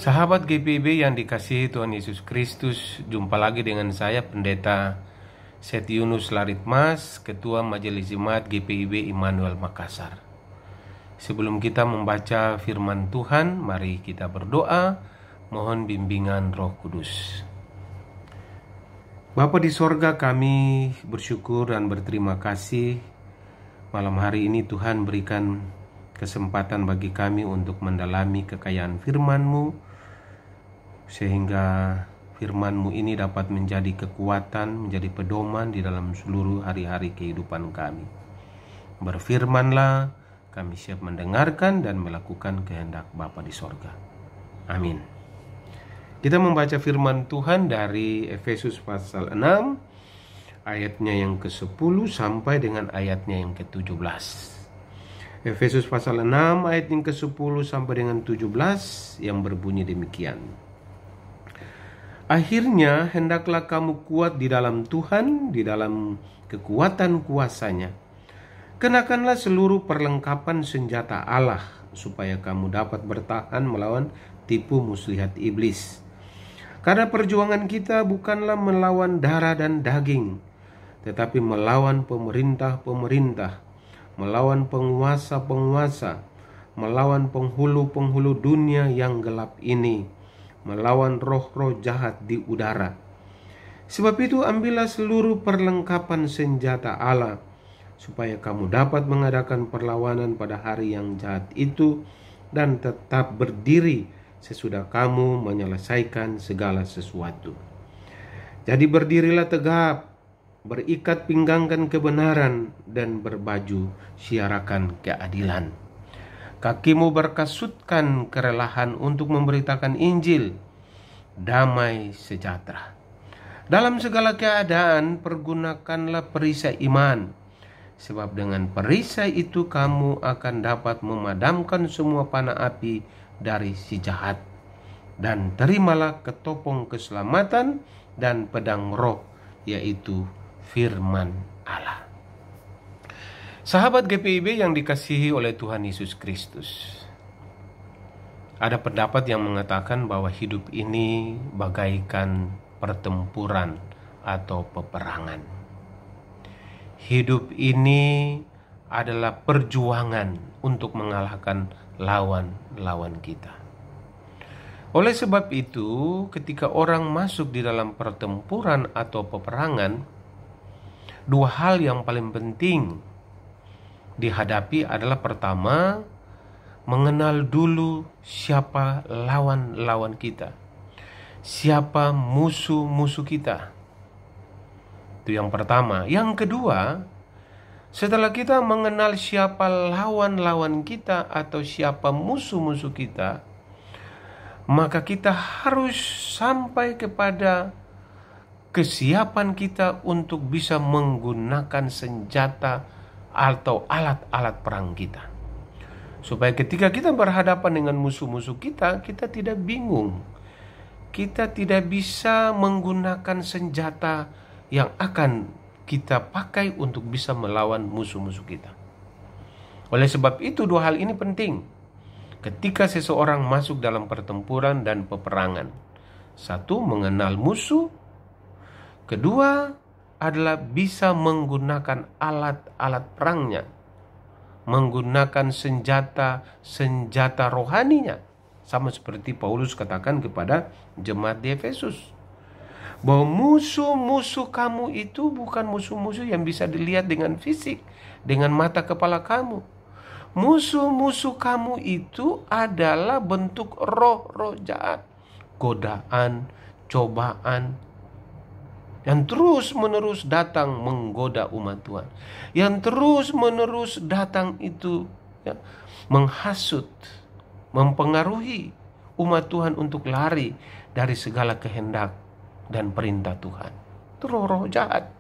Sahabat GPIB yang dikasihi Tuhan Yesus Kristus, jumpa lagi dengan saya Pendeta Setiunus Laritmas, Ketua Majelis Jemaat GPIB Immanuel Makassar. Sebelum kita membaca firman Tuhan, mari kita berdoa, mohon bimbingan Roh Kudus. Bapa di sorga, kami bersyukur dan berterima kasih malam hari ini Tuhan berikan kesempatan bagi kami untuk mendalami kekayaan firman-Mu, sehingga firman-Mu ini dapat menjadi kekuatan, menjadi pedoman di dalam seluruh hari-hari kehidupan kami. Berfirmanlah, kami siap mendengarkan dan melakukan kehendak Bapa di sorga. Amin. Kita membaca firman Tuhan dari Efesus pasal 6, ayatnya yang ke-10 sampai dengan ayatnya yang ke-17. Efesus pasal 6 ayat yang ke-10 sampai dengan 17 yang berbunyi demikian. Akhirnya hendaklah kamu kuat di dalam Tuhan, di dalam kekuatan kuasa-Nya. Kenakanlah seluruh perlengkapan senjata Allah, supaya kamu dapat bertahan melawan tipu muslihat iblis. Karena perjuangan kita bukanlah melawan darah dan daging, tetapi melawan pemerintah-pemerintah, melawan penguasa-penguasa, melawan penghulu-penghulu dunia yang gelap ini, melawan roh-roh jahat di udara. Sebab itu ambillah seluruh perlengkapan senjata Allah, supaya kamu dapat mengadakan perlawanan pada hari yang jahat itu, dan tetap berdiri sesudah kamu menyelesaikan segala sesuatu. Jadi berdirilah tegap, berikat pinggangkan kebenaran, dan berbaju siarakan keadilan. Kakimu berkasutkan kerelahan untuk memberitakan Injil, damai sejahtera. Dalam segala keadaan pergunakanlah perisai iman, sebab dengan perisai itu kamu akan dapat memadamkan semua panah api dari si jahat. Dan terimalah ketopong keselamatan dan pedang roh, yaitu firman Allah. Sahabat GPIB yang dikasihi oleh Tuhan Yesus Kristus, ada pendapat yang mengatakan bahwa hidup ini bagaikan pertempuran atau peperangan. Hidup ini adalah perjuangan untuk mengalahkan lawan-lawan kita. Oleh sebab itu, ketika orang masuk di dalam pertempuran atau peperangan, dua hal yang paling penting dihadapi adalah pertama, mengenal dulu siapa lawan-lawan kita, siapa musuh-musuh kita. Itu yang pertama. Yang kedua, setelah kita mengenal siapa lawan-lawan kita atau siapa musuh-musuh kita, maka kita harus sampai kepada kesiapan kita untuk bisa menggunakan senjata atau alat-alat perang kita, supaya ketika kita berhadapan dengan musuh-musuh kita, kita tidak bingung, kita tidak bisa menggunakan senjata yang akan kita pakai untuk bisa melawan musuh-musuh kita. Oleh sebab itu dua hal ini penting ketika seseorang masuk dalam pertempuran dan peperangan. Satu, mengenal musuh. Kedua adalah bisa menggunakan alat-alat perangnya, menggunakan senjata rohaninya, sama seperti Paulus katakan kepada jemaat di Efesus, bahwa musuh-musuh kamu itu bukan musuh-musuh yang bisa dilihat dengan fisik, dengan mata kepala kamu. Musuh-musuh kamu itu adalah bentuk roh-roh jahat, godaan, cobaan, yang terus-menerus datang menggoda umat Tuhan, yang terus-menerus datang itu menghasut, mempengaruhi umat Tuhan untuk lari dari segala kehendak dan perintah Tuhan. Itu roh-roh jahat,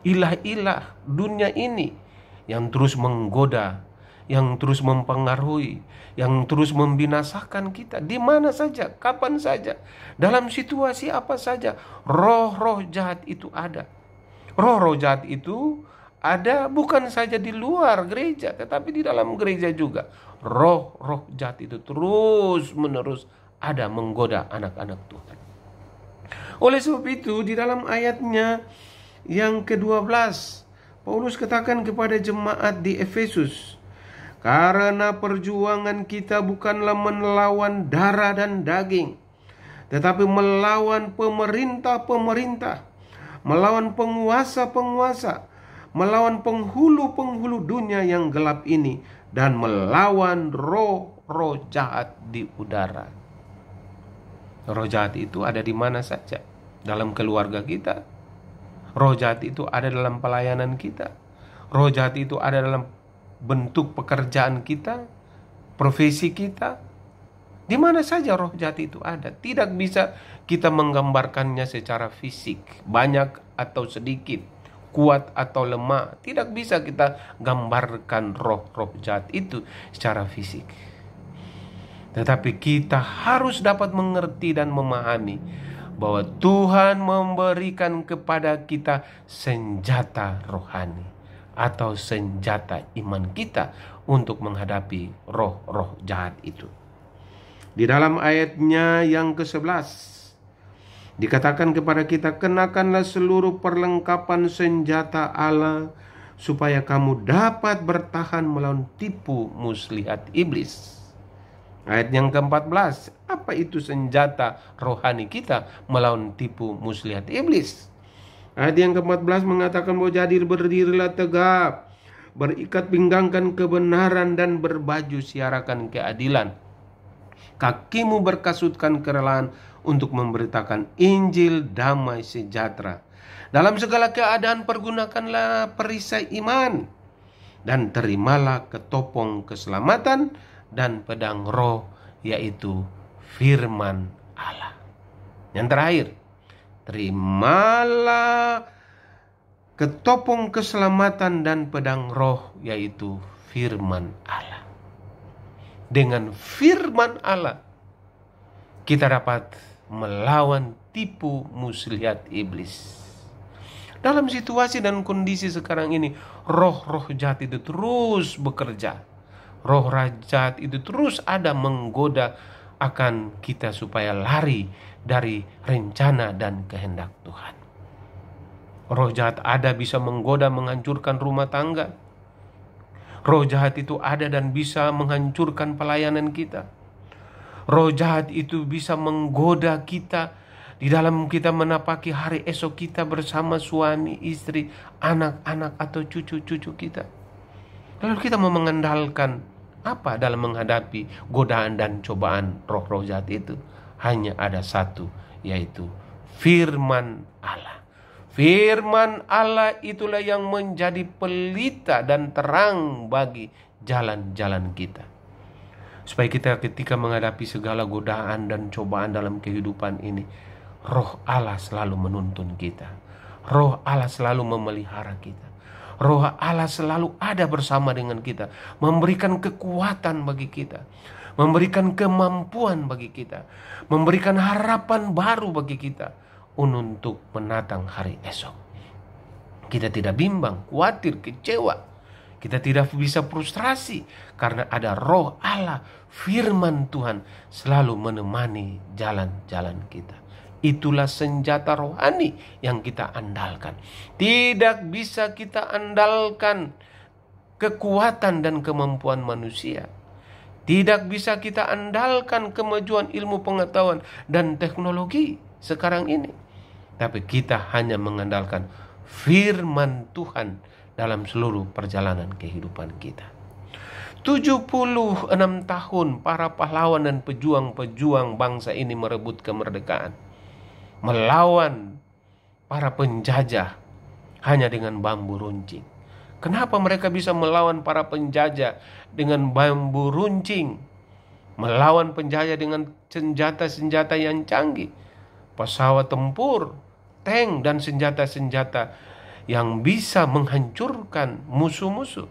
ilah-ilah dunia ini yang terus menggoda, yang terus mempengaruhi, yang terus membinasakan kita di mana saja, kapan saja, dalam situasi apa saja. Roh-roh jahat itu ada. Roh-roh jahat itu ada bukan saja di luar gereja, tetapi di dalam gereja juga. Roh-roh jahat itu terus menerus ada menggoda anak-anak Tuhan. Oleh sebab itu, di dalam ayatnya yang ke-12, Paulus katakan kepada jemaat di Efesus, karena perjuangan kita bukanlah melawan darah dan daging, tetapi melawan pemerintah-pemerintah, melawan penguasa-penguasa, melawan penghulu-penghulu dunia yang gelap ini, dan melawan roh-roh jahat di udara. Roh jahat itu ada di mana saja. Dalam keluarga kita. Roh jahat itu ada dalam pelayanan kita. Roh jahat itu ada dalam bentuk pekerjaan kita, profesi kita. Di mana saja roh jahat itu ada. Tidak bisa kita menggambarkannya secara fisik, banyak atau sedikit, kuat atau lemah. Tidak bisa kita gambarkan roh-roh jahat itu secara fisik. Tetapi kita harus dapat mengerti dan memahami bahwa Tuhan memberikan kepada kita senjata rohani atau senjata iman kita untuk menghadapi roh-roh jahat itu. Di dalam ayatnya yang ke-11 dikatakan kepada kita, kenakanlah seluruh perlengkapan senjata Allah supaya kamu dapat bertahan melawan tipu muslihat iblis. Ayat yang ke-14, apa itu senjata rohani kita melawan tipu muslihat iblis? Ayat yang ke-14 mengatakan bahwa berdirilah tegap, berikat pinggangkan kebenaran dan berbaju siarakan keadilan. Kakimu berkasutkan kerelaan untuk memberitakan Injil damai sejahtera. Dalam segala keadaan pergunakanlah perisai iman dan terimalah ketopong keselamatan dan pedang roh, yaitu firman Allah. Yang terakhir, terimalah ketopong keselamatan dan pedang roh, yaitu firman Allah. Dengan firman Allah kita dapat melawan tipu muslihat iblis. Dalam situasi dan kondisi sekarang ini, roh-roh jahat itu terus bekerja. Roh jahat itu terus ada menggoda akan kita supaya lari dari rencana dan kehendak Tuhan. Roh jahat ada bisa menggoda menghancurkan rumah tangga. Roh jahat itu ada dan bisa menghancurkan pelayanan kita. Roh jahat itu bisa menggoda kita di dalam kita menapaki hari esok kita bersama suami, istri, anak-anak atau cucu-cucu kita. Lalu kita mau mengandalkan apa dalam menghadapi godaan dan cobaan roh-roh jahat itu? Hanya ada satu, yaitu firman Allah. Firman Allah itulah yang menjadi pelita dan terang bagi jalan-jalan kita. Supaya kita ketika menghadapi segala godaan dan cobaan dalam kehidupan ini, roh Allah selalu menuntun kita. Roh Allah selalu memelihara kita. Roh Allah selalu ada bersama dengan kita, memberikan kekuatan bagi kita, memberikan kemampuan bagi kita, memberikan harapan baru bagi kita untuk menatang hari esok. Kita tidak bimbang, khawatir, kecewa. Kita tidak bisa frustrasi karena ada roh Allah, firman Tuhan selalu menemani jalan-jalan kita. Itulah senjata rohani yang kita andalkan. Tidak bisa kita andalkan kekuatan dan kemampuan manusia. Tidak bisa kita andalkan kemajuan ilmu pengetahuan dan teknologi sekarang ini. Tapi kita hanya mengandalkan firman Tuhan dalam seluruh perjalanan kehidupan kita. 76 tahun para pahlawan dan pejuang-pejuang bangsa ini merebut kemerdekaan, melawan para penjajah hanya dengan bambu runcing. Kenapa mereka bisa melawan para penjajah dengan bambu runcing? Melawan penjajah dengan senjata-senjata yang canggih, pesawat tempur, tank, dan senjata-senjata yang bisa menghancurkan musuh-musuh.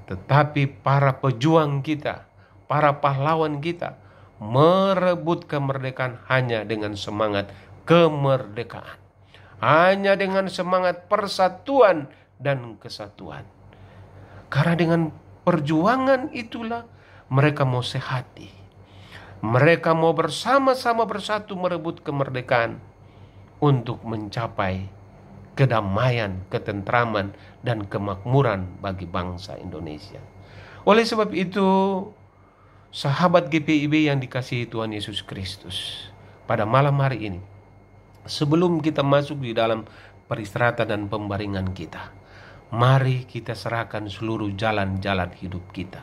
Tetapi para pejuang kita, para pahlawan kita merebut kemerdekaan hanya dengan semangat kemerdekaan, hanya dengan semangat persatuan dan kesatuan. Karena dengan perjuangan itulah mereka mau sehati. Mereka mau bersama-sama bersatu merebut kemerdekaan untuk mencapai kedamaian, ketentraman, dan kemakmuran bagi bangsa Indonesia. Oleh sebab itu, sahabat GPIB yang dikasihi Tuhan Yesus Kristus, pada malam hari ini, sebelum kita masuk di dalam peristirahatan dan pembaringan kita, mari kita serahkan seluruh jalan-jalan hidup kita.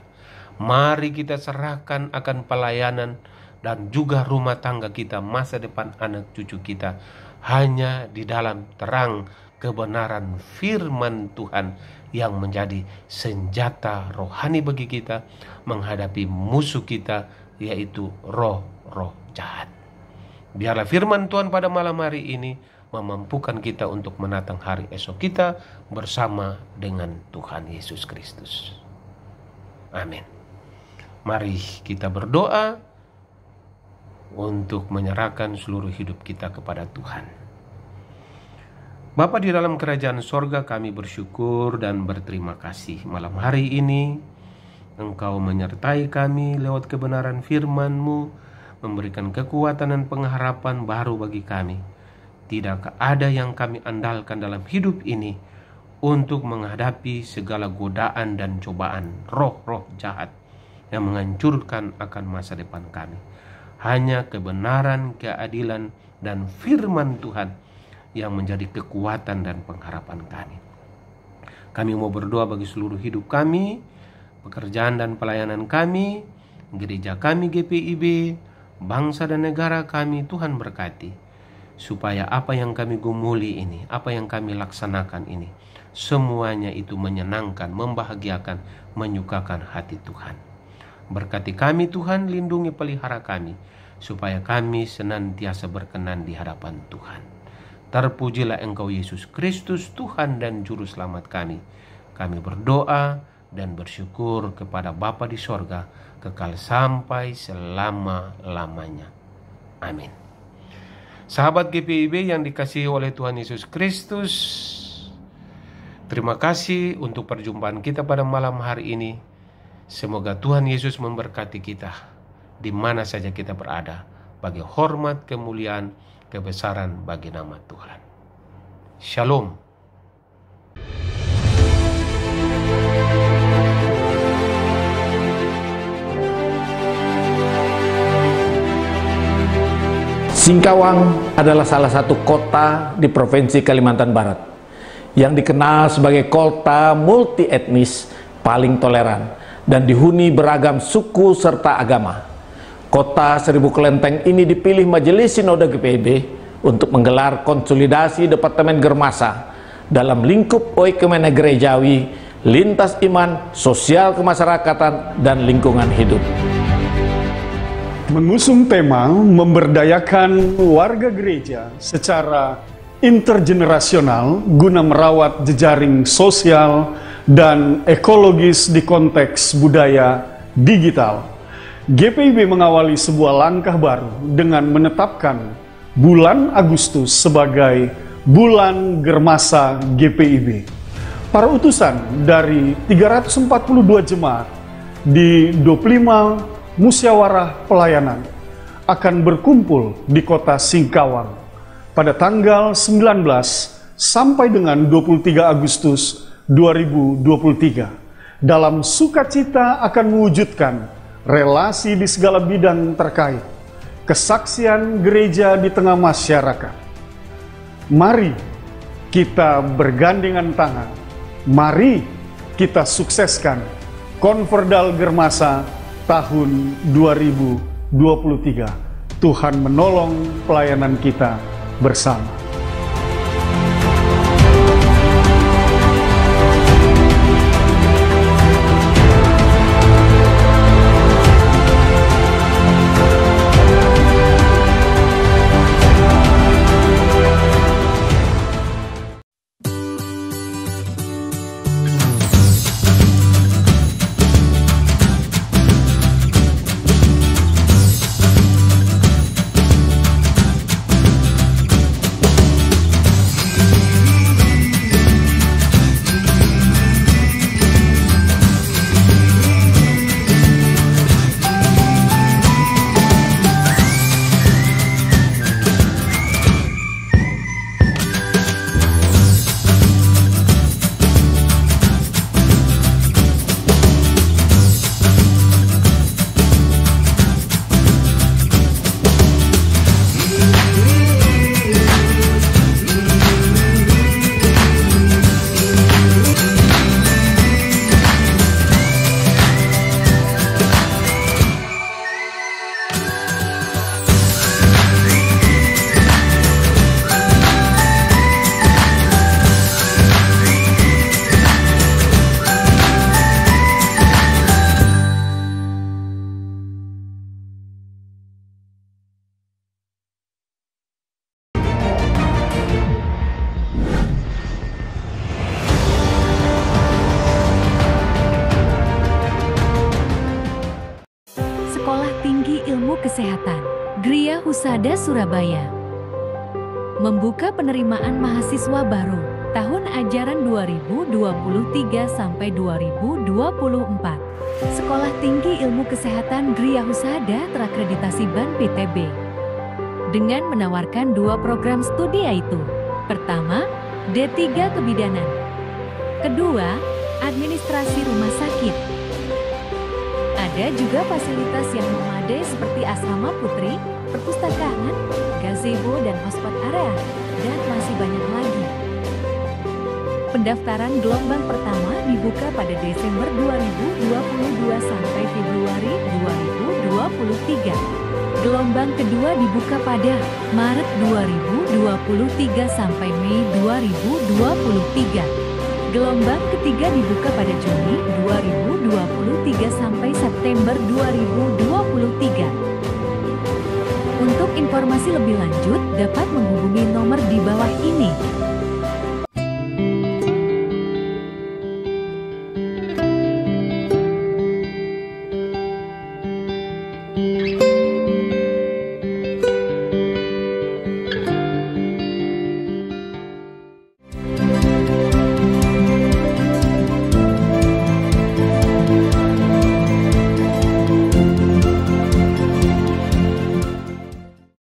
Mari kita serahkan akan pelayanan dan juga rumah tangga kita, masa depan anak cucu kita, hanya di dalam terang kebenaran firman Tuhan yang menjadi senjata rohani bagi kita menghadapi musuh kita, yaitu roh-roh jahat. Biarlah firman Tuhan pada malam hari ini memampukan kita untuk menatang hari esok kita bersama dengan Tuhan Yesus Kristus. Amin. Mari kita berdoa untuk menyerahkan seluruh hidup kita kepada Tuhan. Bapa di dalam kerajaan sorga, kami bersyukur dan berterima kasih malam hari ini Engkau menyertai kami lewat kebenaran firman-Mu, memberikan kekuatan dan pengharapan baru bagi kami. Tidak ada yang kami andalkan dalam hidup ini untuk menghadapi segala godaan dan cobaan roh-roh jahat yang menghancurkan akan masa depan kami. Hanya kebenaran, keadilan, dan firman Tuhan yang menjadi kekuatan dan pengharapan kami. Kami mau berdoa bagi seluruh hidup kami, pekerjaan dan pelayanan kami, gereja kami GPIB, bangsa dan negara kami. Tuhan berkati, supaya apa yang kami gumuli ini, apa yang kami laksanakan ini, semuanya itu menyenangkan, membahagiakan, menyukakan hati Tuhan. Berkati kami Tuhan, lindungi pelihara kami, supaya kami senantiasa berkenan di hadapan Tuhan. Terpujilah Engkau Yesus Kristus, Tuhan dan Juru Selamat kami. Kami berdoa dan bersyukur kepada Bapa di sorga, kekal sampai selama-lamanya. Amin. Sahabat GPIB yang dikasihi oleh Tuhan Yesus Kristus, terima kasih untuk perjumpaan kita pada malam hari ini. Semoga Tuhan Yesus memberkati kita di mana saja kita berada, bagi hormat, kemuliaan, kebesaran bagi nama Tuhan. Shalom. Singkawang adalah salah satu kota di Provinsi Kalimantan Barat yang dikenal sebagai kota multi etnis paling toleran dan dihuni beragam suku serta agama. Kota Seribu Kelenteng ini dipilih Majelis Sinode GPIB untuk menggelar konsolidasi Departemen Germasa dalam lingkup Oikumene Gerejawi, lintas iman, sosial kemasyarakatan, dan lingkungan hidup. Mengusung tema memberdayakan warga gereja secara intergenerasional guna merawat jejaring sosial dan ekologis di konteks budaya digital, GPIB mengawali sebuah langkah baru dengan menetapkan bulan Agustus sebagai bulan Germasa GPIB. Para utusan dari 342 jemaat di 25 musyawarah pelayanan akan berkumpul di kota Singkawang pada tanggal 19 sampai dengan 23 Agustus 2023 dalam sukacita akan mewujudkan relasi di segala bidang terkait, kesaksian gereja di tengah masyarakat. Mari kita bergandengan tangan, mari kita sukseskan Konverdal Germasa tahun 2023. Tuhan menolong pelayanan kita bersama. Sekolah Tinggi Ilmu Kesehatan Gria Husada Surabaya membuka penerimaan mahasiswa baru tahun ajaran 2023 sampai 2024. Sekolah Tinggi Ilmu Kesehatan Gria Husada terakreditasi BAN PTB dengan menawarkan 2 program studi yaitu: pertama, D3 Kebidanan, kedua, Administrasi Rumah Sakit. Ada juga fasilitas yang memadai seperti asrama putri, perpustakaan, gazebo dan hotspot area, dan masih banyak lagi. Pendaftaran gelombang pertama dibuka pada Desember 2022 sampai Februari 2023. Gelombang kedua dibuka pada Maret 2023 sampai Mei 2023. Gelombang ketiga dibuka pada Juni 2023 sampai September 2023. Untuk informasi lebih lanjut dapat menghubungi nomor di bawah ini.